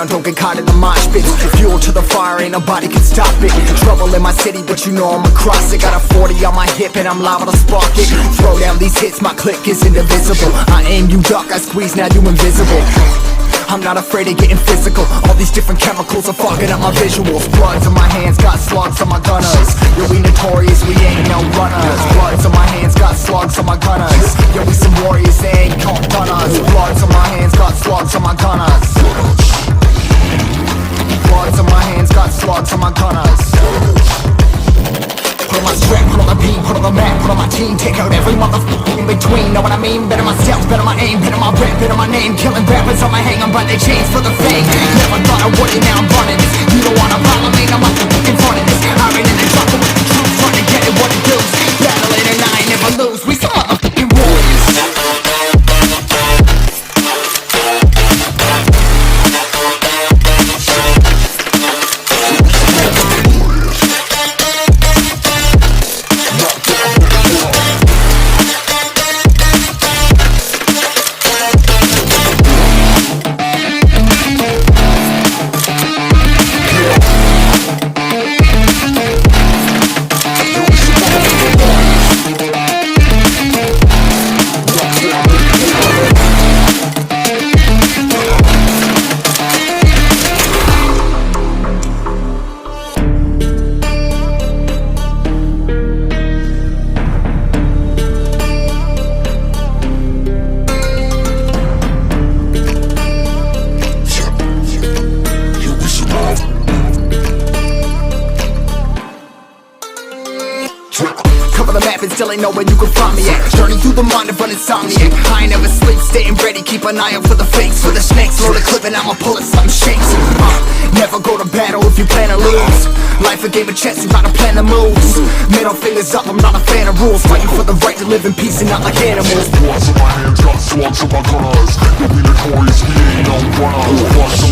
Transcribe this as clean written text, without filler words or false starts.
ground, don't get caught in the mosh pits. Fuel to the fire, ain't nobody can stop it. Trouble in my city, but you know I'm across it. Got a 40 on my hip and I'm liable to spark it. Throw down these hits, my click is indivisible. I aim, you duck, I squeeze, now you invisible. I'm not afraid of getting physical. All these different chemicals are fogging up my visuals. Bloods on my hands, got slugs on my gunners. Yo, we notorious, we ain't no runners. Bloods on my hands, got slugs on my gunners. Yo, we some warriors, they ain't called gunners. Bloods on my hands, got slugs on my gunners. Bloods on my hands, got slugs on my gunners. Put on my strap, put on the beam, put on the map, put on my team. Take out every motherfucker in between. Know what I mean? Better myself, better my aim, better my rap, better my name. Killing rappers on my hang, I'm by their chains for the fame. Never thought I would it, now I'm running this. You don't wanna follow me, I'm up in front of this. I ran in the trouble with the truth, trying to get it what it does. Battling and I ain't never lose, we some motherfucking warriors. Cover the map and still ain't know where you can find me at. Journey through the mind of an insomniac. I ain't never sleep, staying ready, keep an eye out for the fakes. For the snakes, load a clip and I'ma pull it, something shakes. Never go to battle if you plan to lose. Life a game of chess, you gotta plan the moves. Middle fingers up, I'm not a fan of rules. Fighting for the right to live in peace and not like animals. Bloods in my hands, got slugs on my gunners. Yo, we notorious, we ain't no runners.